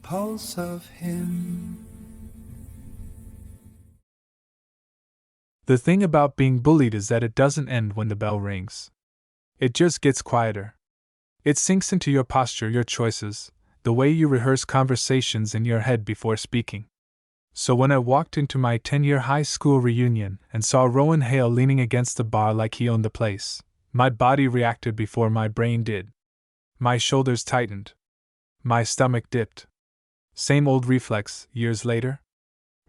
pulse of him. The thing about being bullied is that it doesn't end when the bell rings. It just gets quieter. It sinks into your posture, your choices, the way you rehearse conversations in your head before speaking. So when I walked into my 10-year high school reunion and saw Rowan Hale leaning against the bar like he owned the place, my body reacted before my brain did. My shoulders tightened. My stomach dipped. Same old reflex, years later.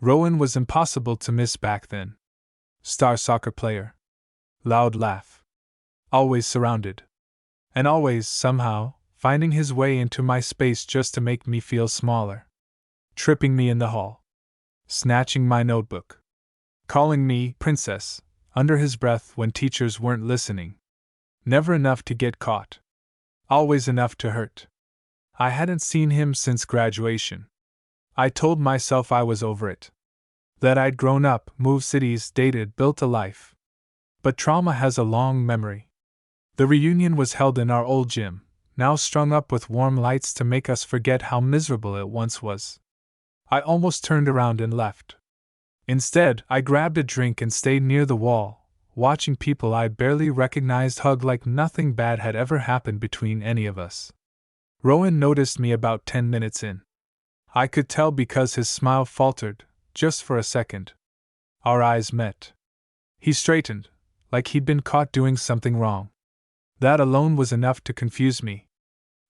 Rowan was impossible to miss back then. Star soccer player. Loud laugh. Always surrounded. And always, somehow, finding his way into my space just to make me feel smaller. Tripping me in the hall. Snatching my notebook. Calling me princess, under his breath when teachers weren't listening. Never enough to get caught. Always enough to hurt. I hadn't seen him since graduation. I told myself I was over it. That I'd grown up, moved cities, dated, built a life. But trauma has a long memory. The reunion was held in our old gym, now strung up with warm lights to make us forget how miserable it once was. I almost turned around and left. Instead, I grabbed a drink and stayed near the wall, watching people I barely recognized hug like nothing bad had ever happened between any of us. Rowan noticed me about 10 minutes in. I could tell because his smile faltered, just for a second. Our eyes met. He straightened, like he'd been caught doing something wrong. That alone was enough to confuse me.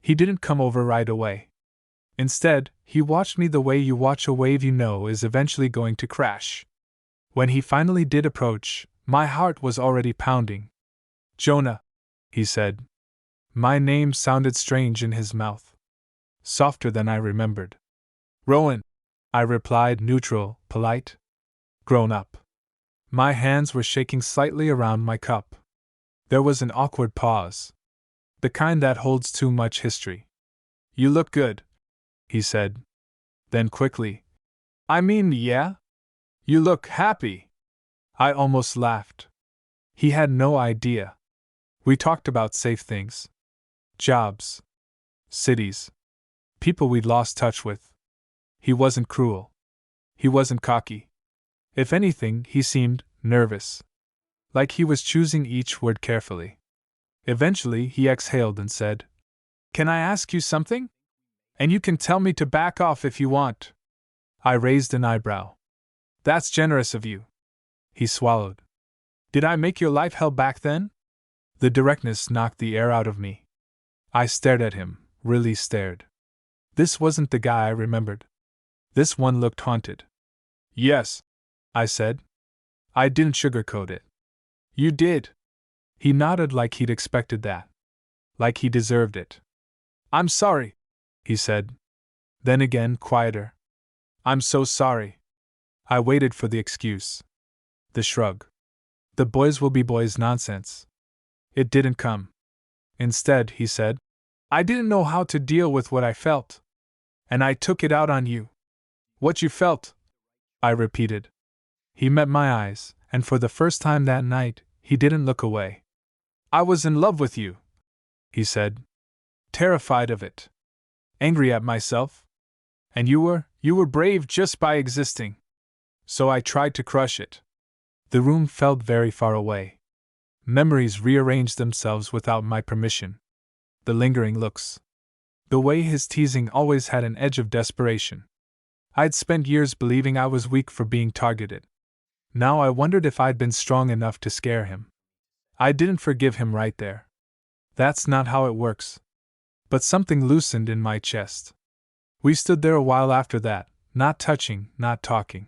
He didn't come over right away. Instead, he watched me the way you watch a wave you know is eventually going to crash. When he finally did approach, my heart was already pounding. Jonah, he said. My name sounded strange in his mouth. Softer than I remembered. Rowan, I replied, neutral, polite. Grown up. My hands were shaking slightly around my cup. There was an awkward pause. The kind that holds too much history. You look good, he said. Then quickly, I mean, yeah? You look happy. I almost laughed. He had no idea. We talked about safe things. Jobs. Cities. People we'd lost touch with. He wasn't cruel. He wasn't cocky. If anything, he seemed nervous. Like he was choosing each word carefully. Eventually, he exhaled and said, Can I ask you something? And you can tell me to back off if you want. I raised an eyebrow. That's generous of you. He swallowed. Did I make your life hell back then? The directness knocked the air out of me. I stared at him, really stared. This wasn't the guy I remembered. This one looked haunted. Yes, I said. I didn't sugarcoat it. You did. He nodded like he'd expected that. Like he deserved it. I'm sorry, he said. Then again, quieter. I'm so sorry. I waited for the excuse. The shrug. The boys will be boys nonsense. It didn't come. Instead, he said, I didn't know how to deal with what I felt. And I took it out on you. What you felt? I repeated. He met my eyes, and for the first time that night, he didn't look away. I was in love with you, he said. Terrified of it. Angry at myself. And you were brave just by existing. So I tried to crush it. The room felt very far away. Memories rearranged themselves without my permission. The lingering looks. The way his teasing always had an edge of desperation. I'd spent years believing I was weak for being targeted. Now I wondered if I'd been strong enough to scare him. I didn't forgive him right there. That's not how it works. But something loosened in my chest. We stood there a while after that, not touching, not talking.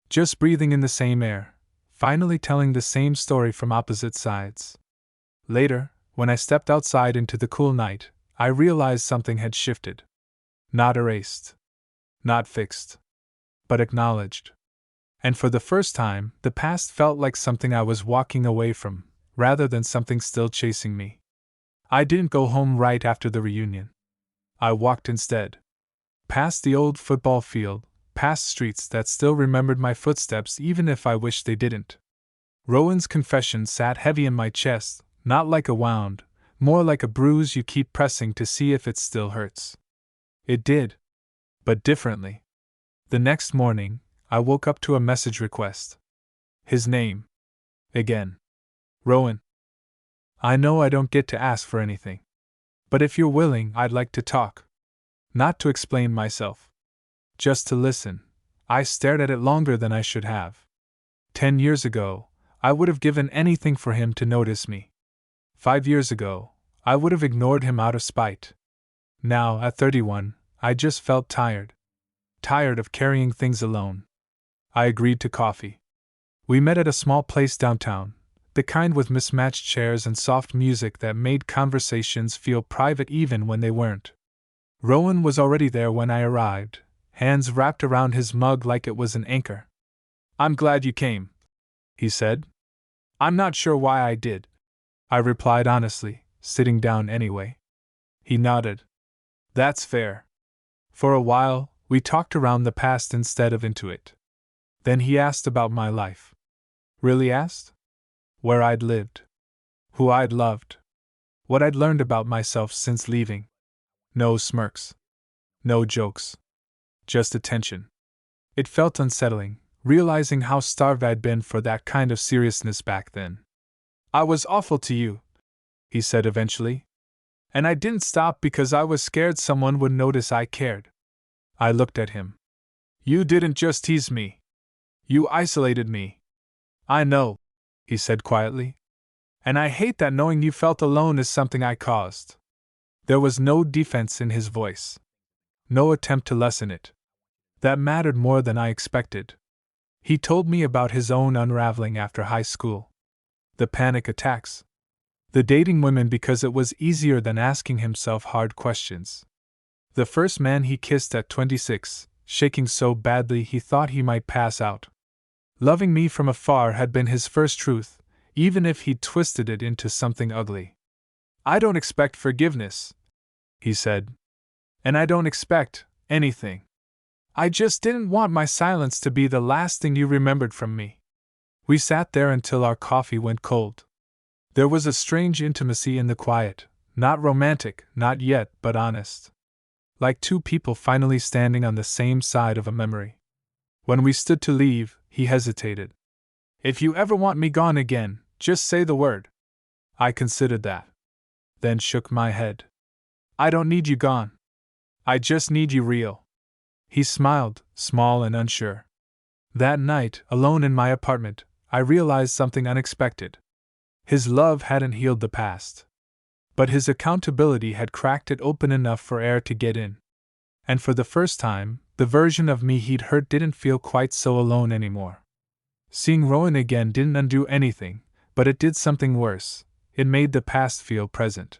Just breathing in the same air, finally telling the same story from opposite sides. Later, when I stepped outside into the cool night, I realized something had shifted. Not erased. Not fixed. But acknowledged. And for the first time, the past felt like something I was walking away from, rather than something still chasing me. I didn't go home right after the reunion. I walked instead. Past the old football field, past streets that still remembered my footsteps even if I wished they didn't. Rowan's confession sat heavy in my chest, not like a wound, more like a bruise you keep pressing to see if it still hurts. It did. but differently. The next morning, I woke up to a message request. His name. Again. Rowan. I know I don't get to ask for anything. But if you're willing, I'd like to talk. Not to explain myself. Just to listen. I stared at it longer than I should have. 10 years ago, I would have given anything for him to notice me. 5 years ago, I would have ignored him out of spite. Now, at 31, I just felt tired. Tired of carrying things alone. I agreed to coffee. We met at a small place downtown, the kind with mismatched chairs and soft music that made conversations feel private even when they weren't. Rowan was already there when I arrived, hands wrapped around his mug like it was an anchor. "I'm glad you came," he said. "I'm not sure why I did," I replied honestly, sitting down anyway. He nodded. "That's fair." For a while, we talked around the past instead of into it. Then he asked about my life. Really asked? Where I'd lived. Who I'd loved. What I'd learned about myself since leaving. No smirks. No jokes. Just attention. It felt unsettling, realizing how starved I'd been for that kind of seriousness back then. "I was awful to you," he said eventually. "And I didn't stop because I was scared someone would notice I cared." I looked at him. "You didn't just tease me. You isolated me." "I know," he said quietly. "And I hate that knowing you felt alone is something I caused." There was no defense in his voice. No attempt to lessen it. That mattered more than I expected. He told me about his own unraveling after high school. The panic attacks. The dating women because it was easier than asking himself hard questions. The first man he kissed at 26, shaking so badly he thought he might pass out. Loving me from afar had been his first truth, even if he'd twisted it into something ugly. "I don't expect forgiveness," he said. "And I don't expect anything. I just didn't want my silence to be the last thing you remembered from me." We sat there until our coffee went cold. There was a strange intimacy in the quiet, not romantic, not yet, but honest. Like two people finally standing on the same side of a memory. When we stood to leave, he hesitated. "If you ever want me gone again, just say the word." I considered that. Then shook my head. "I don't need you gone. I just need you real." He smiled, small and unsure. That night, alone in my apartment, I realized something unexpected. His love hadn't healed the past. But his accountability had cracked it open enough for air to get in. And for the first time, the version of me he'd hurt didn't feel quite so alone anymore. Seeing Rowan again didn't undo anything, but it did something worse. It made the past feel present.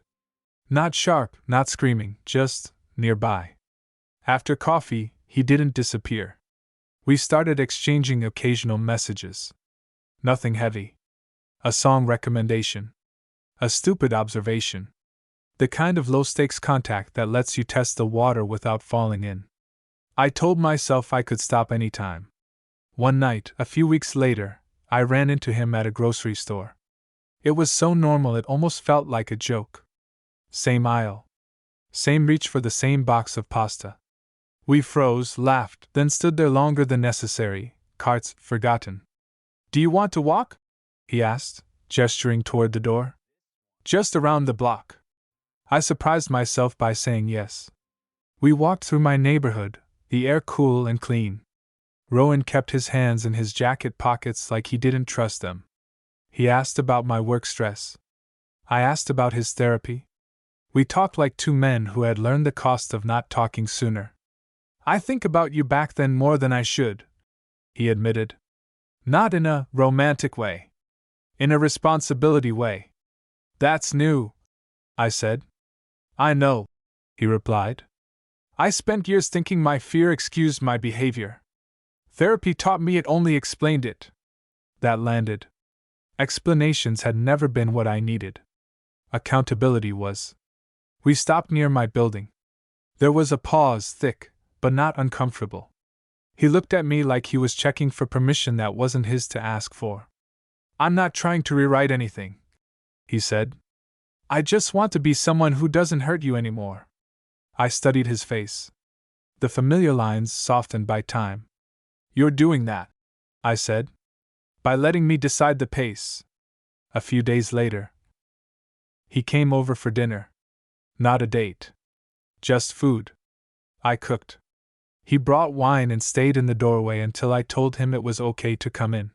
Not sharp, not screaming, just nearby. After coffee, he didn't disappear. We started exchanging occasional messages. Nothing heavy. A song recommendation. A stupid observation. The kind of low-stakes contact that lets you test the water without falling in. I told myself I could stop anytime. One night, a few weeks later, I ran into him at a grocery store. It was so normal it almost felt like a joke. Same aisle. Same reach for the same box of pasta. We froze, laughed, then stood there longer than necessary, carts forgotten. "Do you want to walk?" he asked, gesturing toward the door. "Just around the block." I surprised myself by saying yes. We walked through my neighborhood, the air cool and clean. Rowan kept his hands in his jacket pockets like he didn't trust them. He asked about my work stress. I asked about his therapy. We talked like two men who had learned the cost of not talking sooner. "I think about you back then more than I should," he admitted. "Not in a romantic way. In a responsibility way." "That's new," I said. "I know," he replied. "I spent years thinking my fear excused my behavior. Therapy taught me it only explained it." That landed. Explanations had never been what I needed. Accountability was. We stopped near my building. There was a pause, thick, but not uncomfortable. He looked at me like he was checking for permission that wasn't his to ask for. "I'm not trying to rewrite anything," he said. "I just want to be someone who doesn't hurt you anymore." I studied his face. The familiar lines softened by time. "You're doing that," I said, "by letting me decide the pace." A few days later, he came over for dinner. Not a date. Just food. I cooked. He brought wine and stayed in the doorway until I told him it was okay to come in.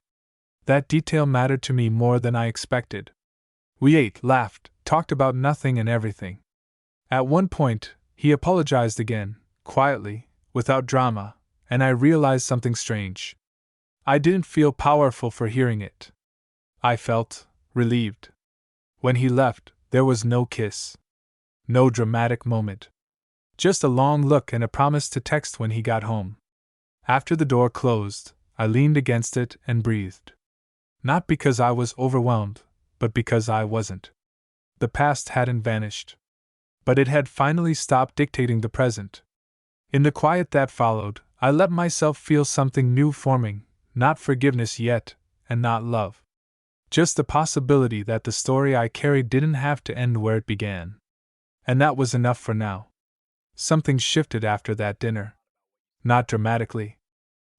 That detail mattered to me more than I expected. We ate, laughed, talked about nothing and everything. At one point, he apologized again, quietly, without drama, and I realized something strange. I didn't feel powerful for hearing it. I felt relieved. When he left, there was no kiss. No dramatic moment. Just a long look and a promise to text when he got home. After the door closed, I leaned against it and breathed. Not because I was overwhelmed, but because I wasn't. The past hadn't vanished. But it had finally stopped dictating the present. In the quiet that followed, I let myself feel something new forming, not forgiveness yet, and not love. Just the possibility that the story I carried didn't have to end where it began. And that was enough for now. Something shifted after that dinner. Not dramatically.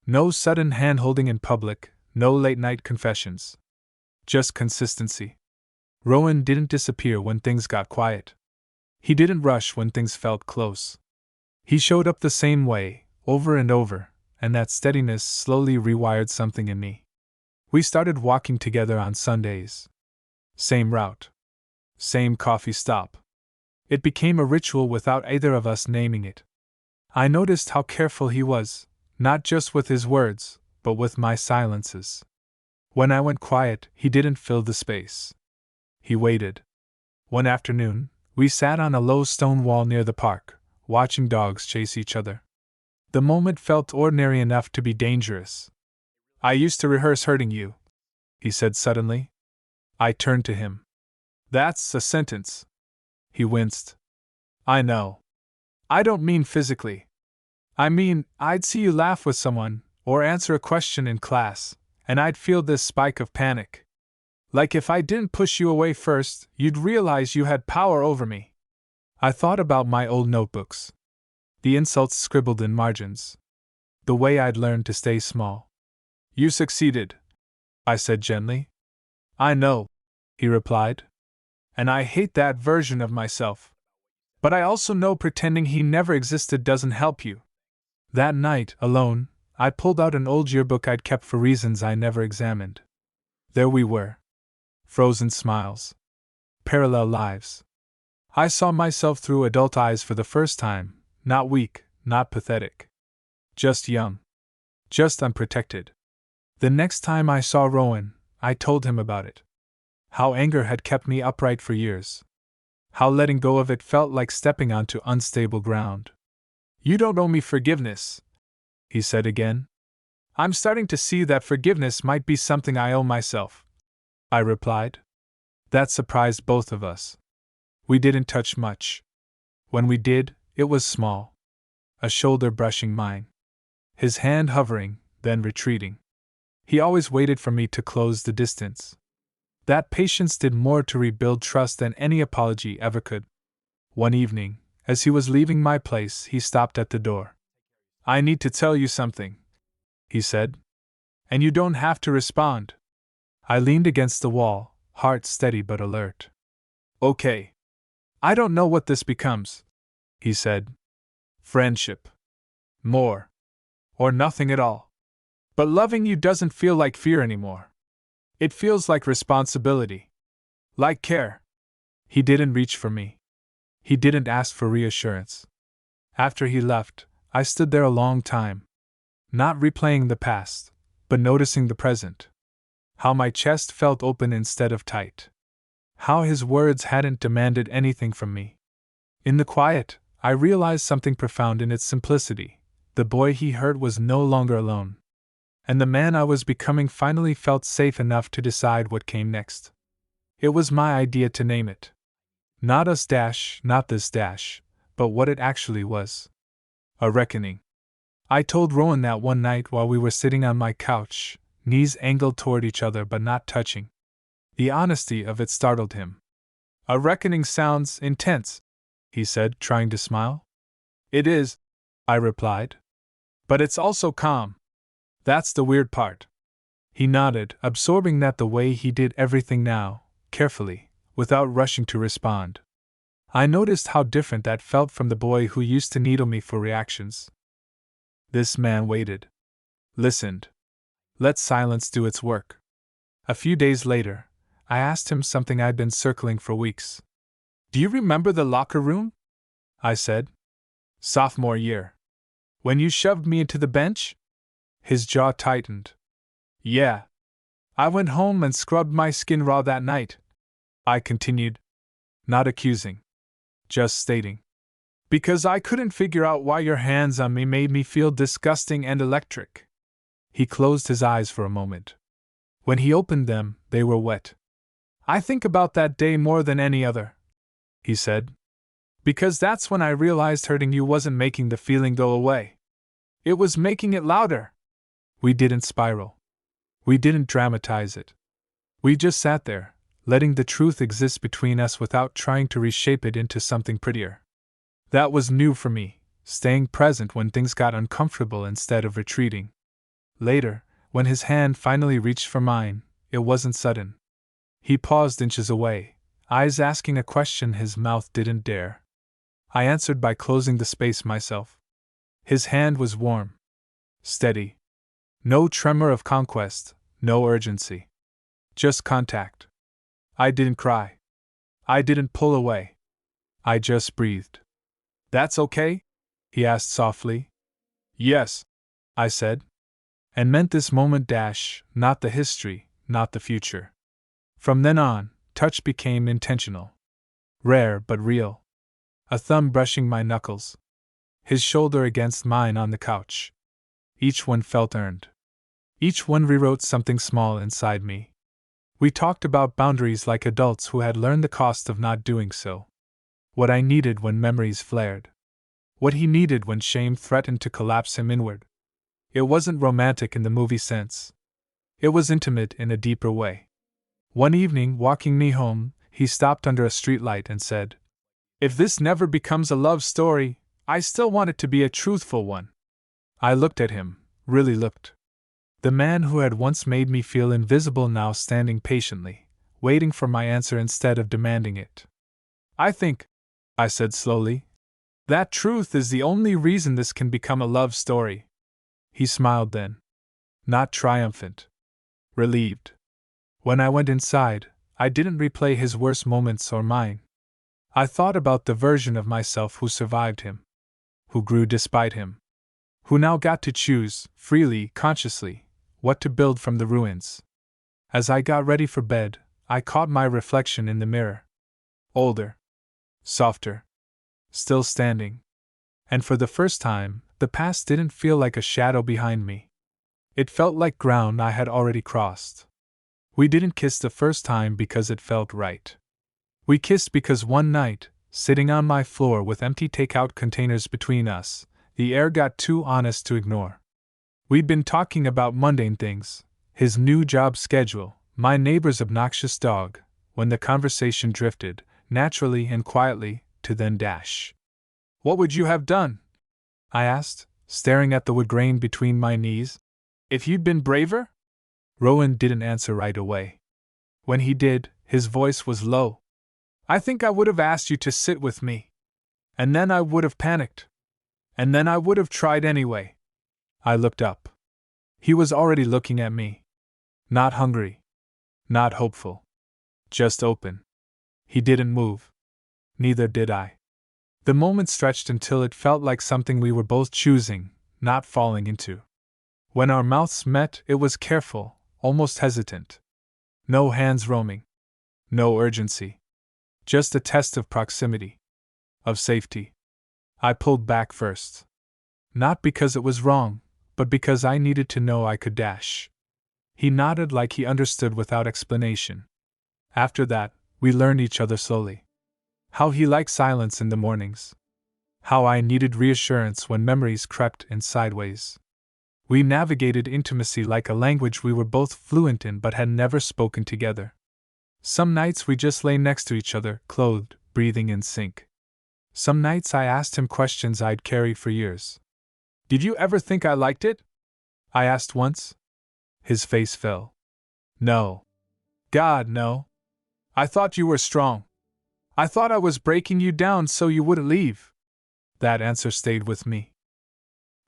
No sudden hand-holding in public, no late-night confessions. Just consistency. Rowan didn't disappear when things got quiet. He didn't rush when things felt close. He showed up the same way, over and over, and that steadiness slowly rewired something in me. We started walking together on Sundays. Same route. Same coffee stop. It became a ritual without either of us naming it. I noticed how careful he was, not just with his words, but with my silences. When I went quiet, he didn't fill the space. He waited. One afternoon, we sat on a low stone wall near the park, watching dogs chase each other. The moment felt ordinary enough to be dangerous. "I used to rehearse hurting you," he said suddenly. I turned to him. "That's a sentence." He winced. "I know. I don't mean physically. I mean, I'd see you laugh with someone, or answer a question in class, and I'd feel this spike of panic. Like if I didn't push you away first, you'd realize you had power over me." I thought about my old notebooks. The insults scribbled in margins. The way I'd learned to stay small. "You succeeded," I said gently. "I know," he replied. "And I hate that version of myself. But I also know pretending he never existed doesn't help you." That night, alone, I pulled out an old yearbook I'd kept for reasons I never examined. There we were. Frozen smiles. Parallel lives. I saw myself through adult eyes for the first time, not weak, not pathetic. Just young. Just unprotected. The next time I saw Rowan, I told him about it. How anger had kept me upright for years. How letting go of it felt like stepping onto unstable ground. "You don't owe me forgiveness," he said again. "I'm starting to see that forgiveness might be something I owe myself," I replied. That surprised both of us. We didn't touch much. When we did, it was small. A shoulder brushing mine. His hand hovering, then retreating. He always waited for me to close the distance. That patience did more to rebuild trust than any apology ever could. One evening, as he was leaving my place, he stopped at the door. "I need to tell you something," he said. "And you don't have to respond." I leaned against the wall, heart steady but alert. "Okay. I don't know what this becomes," he said. "Friendship. More. Or nothing at all. But loving you doesn't feel like fear anymore. It feels like responsibility. Like care." He didn't reach for me. He didn't ask for reassurance. After he left, I stood there a long time. Not replaying the past, but noticing the present. How my chest felt open instead of tight. How his words hadn't demanded anything from me. In the quiet, I realized something profound in its simplicity. The boy he hurt was no longer alone. And the man I was becoming finally felt safe enough to decide what came next. It was my idea to name it. Not us dash, not this dash, but what it actually was. A reckoning. I told Rowan that one night while we were sitting on my couch, knees angled toward each other but not touching. The honesty of it startled him. "A reckoning sounds intense," he said, trying to smile. "It is," I replied. But it's also calm. That's the weird part. He nodded, absorbing that the way he did everything now, carefully, without rushing to respond. I noticed how different that felt from the boy who used to needle me for reactions. This man waited. Listened. Let silence do its work. A few days later, I asked him something I'd been circling for weeks. Do you remember the locker room? I said. Sophomore year. When you shoved me into the bench? His jaw tightened. Yeah. I went home and scrubbed my skin raw that night. I continued. Not accusing. Just stating. Because I couldn't figure out why your hands on me made me feel disgusting and electric. He closed his eyes for a moment. When he opened them, they were wet. I think about that day more than any other, he said. Because that's when I realized hurting you wasn't making the feeling go away. It was making it louder. We didn't spiral. We didn't dramatize it. We just sat there, letting the truth exist between us without trying to reshape it into something prettier. That was new for me, staying present when things got uncomfortable instead of retreating. Later, when his hand finally reached for mine, it wasn't sudden. He paused inches away, eyes asking a question his mouth didn't dare. I answered by closing the space myself. His hand was warm. Steady. No tremor of conquest, no urgency. Just contact. I didn't cry. I didn't pull away. I just breathed. That's okay? He asked softly. Yes, I said. And meant this moment not the history, not the future. From then on, touch became intentional. Rare but real. A thumb brushing my knuckles. His shoulder against mine on the couch. Each one felt earned. Each one rewrote something small inside me. We talked about boundaries like adults who had learned the cost of not doing so. What I needed when memories flared. What he needed when shame threatened to collapse him inward. It wasn't romantic in the movie sense. It was intimate in a deeper way. One evening, walking me home, he stopped under a streetlight and said, If this never becomes a love story, I still want it to be a truthful one. I looked at him, really looked. The man who had once made me feel invisible now standing patiently, waiting for my answer instead of demanding it. I think, I said slowly, that truth is the only reason this can become a love story. He smiled then. Not triumphant. Relieved. When I went inside, I didn't replay his worst moments or mine. I thought about the version of myself who survived him. Who grew despite him. Who now got to choose, freely, consciously, what to build from the ruins. As I got ready for bed, I caught my reflection in the mirror. Older. Softer. Still standing. And for the first time, the past didn't feel like a shadow behind me. It felt like ground I had already crossed. We didn't kiss the first time because it felt right. We kissed because one night, sitting on my floor with empty takeout containers between us, the air got too honest to ignore. We'd been talking about mundane things, his new job schedule, my neighbor's obnoxious dog, when the conversation drifted, naturally and quietly, to then dash. What would you have done? I asked, staring at the wood grain between my knees. If you'd been braver? Rowan didn't answer right away. When he did, his voice was low. I think I would have asked you to sit with me. And then I would have panicked. And then I would have tried anyway. I looked up. He was already looking at me. Not hungry. Not hopeful. Just open. He didn't move. Neither did I. The moment stretched until it felt like something we were both choosing, not falling into. When our mouths met, it was careful, almost hesitant. No hands roaming. No urgency. Just a test of proximity. Of safety. I pulled back first. Not because it was wrong, but because I needed to know I could dash. He nodded like he understood without explanation. After that, we learned each other slowly. How he liked silence in the mornings. How I needed reassurance when memories crept in sideways. We navigated intimacy like a language we were both fluent in but had never spoken together. Some nights we just lay next to each other, clothed, breathing in sync. Some nights I asked him questions I'd carried for years. Did you ever think I liked it? I asked once. His face fell. No. God, no. I thought you were strong. I thought I was breaking you down so you wouldn't leave. That answer stayed with me.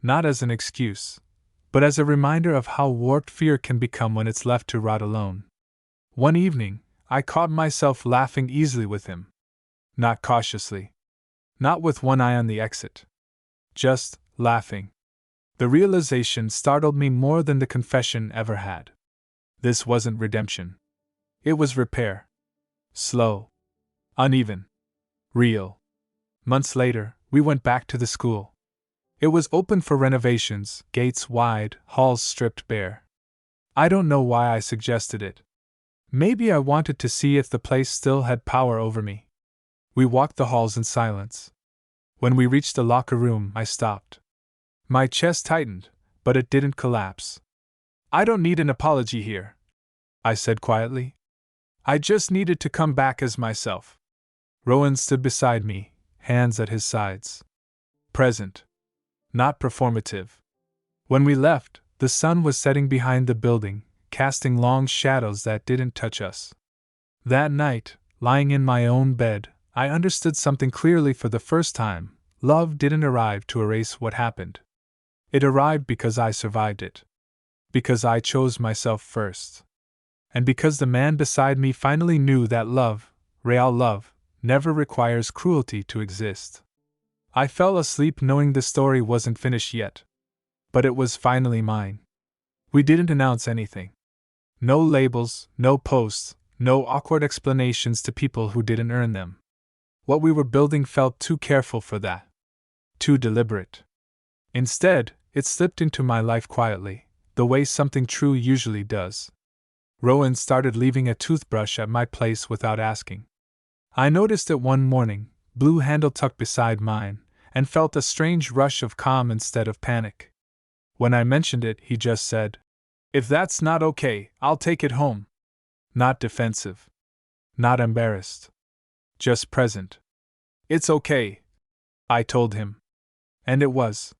Not as an excuse, but as a reminder of how warped fear can become when it's left to rot alone. One evening, I caught myself laughing easily with him. Not cautiously. Not with one eye on the exit. Just laughing. The realization startled me more than the confession ever had. This wasn't redemption. It was repair. Slow. Uneven. Real. Months later, we went back to the school. It was open for renovations, gates wide, halls stripped bare. I don't know why I suggested it. Maybe I wanted to see if the place still had power over me. We walked the halls in silence. When we reached the locker room, I stopped. My chest tightened, but it didn't collapse. I don't need an apology here, I said quietly. I just needed to come back as myself. Rowan stood beside me, hands at his sides. Present. Not performative. When we left, the sun was setting behind the building, casting long shadows that didn't touch us. That night, lying in my own bed, I understood something clearly for the first time. Love didn't arrive to erase what happened. It arrived because I survived it. Because I chose myself first. And because the man beside me finally knew that love, real love, never requires cruelty to exist. I fell asleep knowing the story wasn't finished yet. But it was finally mine. We didn't announce anything. No labels, no posts, no awkward explanations to people who didn't earn them. What we were building felt too careful for that. Too deliberate. Instead, it slipped into my life quietly, the way something true usually does. Rowan started leaving a toothbrush at my place without asking. I noticed it one morning, blue handle tucked beside mine, and felt a strange rush of calm instead of panic. When I mentioned it, he just said, "If that's not okay, I'll take it home." Not defensive. Not embarrassed. Just present. "It's okay," I told him. And it was.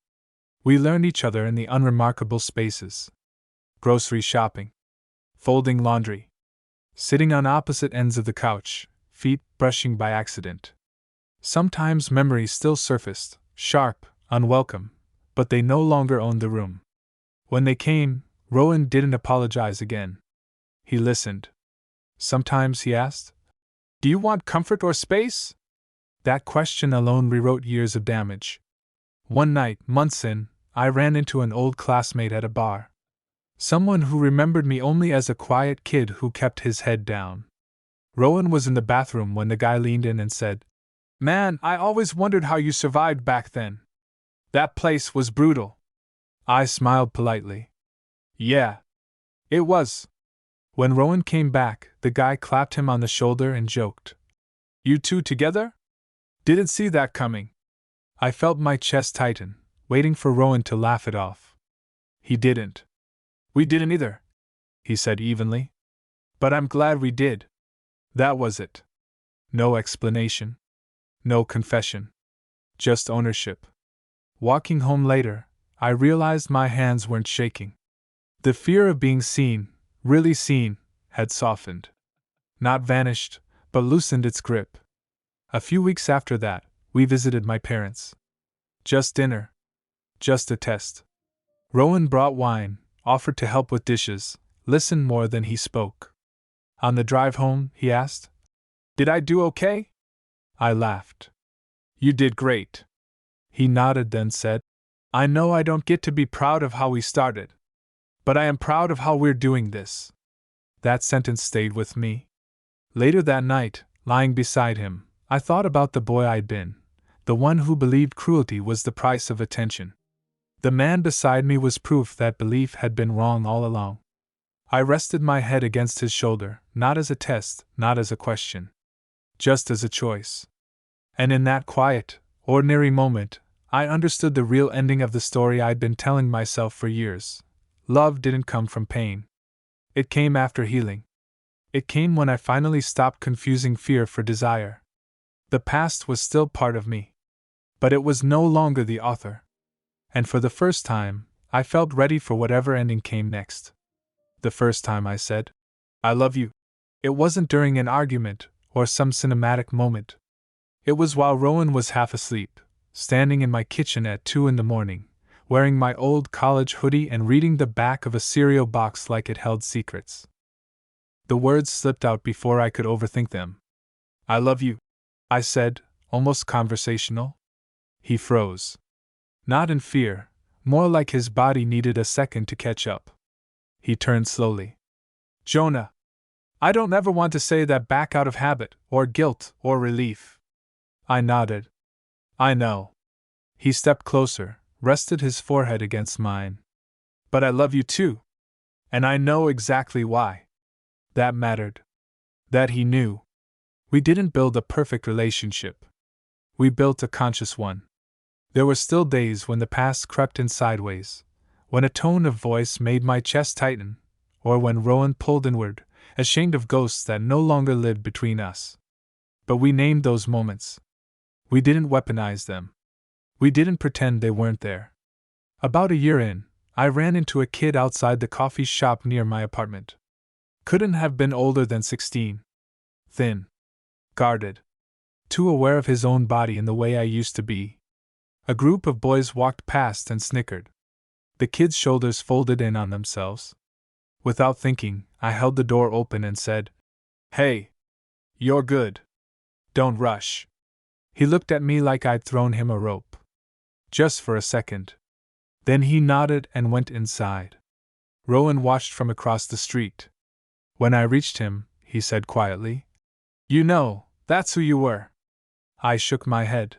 We learned each other in the unremarkable spaces. Grocery shopping. Folding laundry. Sitting on opposite ends of the couch, feet brushing by accident. Sometimes memories still surfaced, sharp, unwelcome, but they no longer owned the room. When they came, Rowan didn't apologize again. He listened. Sometimes he asked, "Do you want comfort or space?" That question alone rewrote years of damage. One night, months in, I ran into an old classmate at a bar. Someone who remembered me only as a quiet kid who kept his head down. Rowan was in the bathroom when the guy leaned in and said, "Man, I always wondered how you survived back then. That place was brutal." I smiled politely. "Yeah. It was." When Rowan came back, the guy clapped him on the shoulder and joked, "You two together? Didn't see that coming." I felt my chest tighten, waiting for Rowan to laugh it off. He didn't. "We didn't either," he said evenly. "But I'm glad we did." That was it. No explanation. No confession. Just ownership. Walking home later, I realized my hands weren't shaking. The fear of being seen, really seen, had softened. Not vanished, but loosened its grip. A few weeks after that, we visited my parents. Just dinner. Just a test. Rowan brought wine, offered to help with dishes, listened more than he spoke. On the drive home, he asked, "Did I do okay?" I laughed. "You did great." He nodded, then said, "I know I don't get to be proud of how we started. But I am proud of how we're doing this." That sentence stayed with me. Later that night, lying beside him, I thought about the boy I'd been, the one who believed cruelty was the price of attention. The man beside me was proof that belief had been wrong all along. I rested my head against his shoulder, not as a test, not as a question. Just as a choice. And in that quiet, ordinary moment, I understood the real ending of the story I'd been telling myself for years. Love didn't come from pain. It came after healing. It came when I finally stopped confusing fear for desire. The past was still part of me. But it was no longer the author. And for the first time, I felt ready for whatever ending came next. The first time I said, "I love you." It wasn't during an argument or some cinematic moment. It was while Rowan was half asleep, standing in my kitchen at 2 in the morning, wearing my old college hoodie and reading the back of a cereal box like it held secrets. The words slipped out before I could overthink them. "I love you," I said, almost conversational. He froze. Not in fear, more like his body needed a second to catch up. He turned slowly. "Jonah, I don't ever want to say that back out of habit, or guilt, or relief." I nodded. "I know." He stepped closer, rested his forehead against mine. "But I love you too. And I know exactly why." That mattered. That he knew. We didn't build a perfect relationship. We built a conscious one. There were still days when the past crept in sideways, when a tone of voice made my chest tighten, or when Rowan pulled inward, ashamed of ghosts that no longer lived between us. But we named those moments. We didn't weaponize them. We didn't pretend they weren't there. About a year in, I ran into a kid outside the coffee shop near my apartment. Couldn't have been older than 16. Thin. Guarded. Too aware of his own body in the way I used to be. A group of boys walked past and snickered. The kid's shoulders folded in on themselves. Without thinking, I held the door open and said, "Hey. You're good. Don't rush." He looked at me like I'd thrown him a rope. Just for a second. Then he nodded and went inside. Rowan watched from across the street. When I reached him, he said quietly, "You know, that's who you were." I shook my head.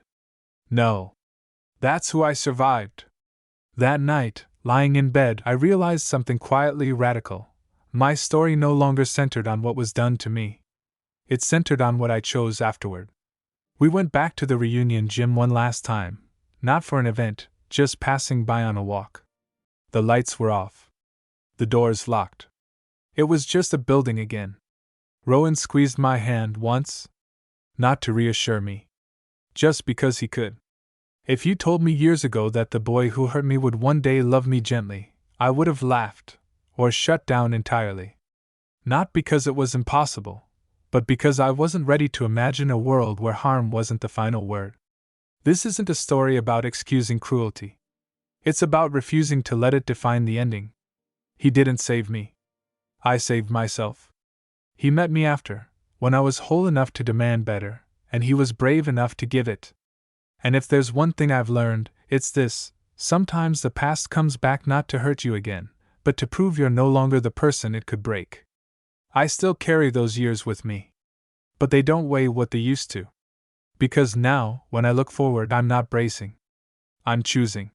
"No. That's who I survived." That night, lying in bed, I realized something quietly radical. My story no longer centered on what was done to me. It centered on what I chose afterward. We went back to the reunion gym one last time, not for an event, just passing by on a walk. The lights were off. The doors locked. It was just a building again. Rowan squeezed my hand once. Not to reassure me. Just because he could. If you told me years ago that the boy who hurt me would one day love me gently, I would have laughed, or shut down entirely. Not because it was impossible, but because I wasn't ready to imagine a world where harm wasn't the final word. This isn't a story about excusing cruelty. It's about refusing to let it define the ending. He didn't save me. I saved myself. He met me after, when I was whole enough to demand better, and he was brave enough to give it. And if there's one thing I've learned, it's this: sometimes the past comes back not to hurt you again, but to prove you're no longer the person it could break. I still carry those years with me. But they don't weigh what they used to. Because now, when I look forward, I'm not bracing. I'm choosing.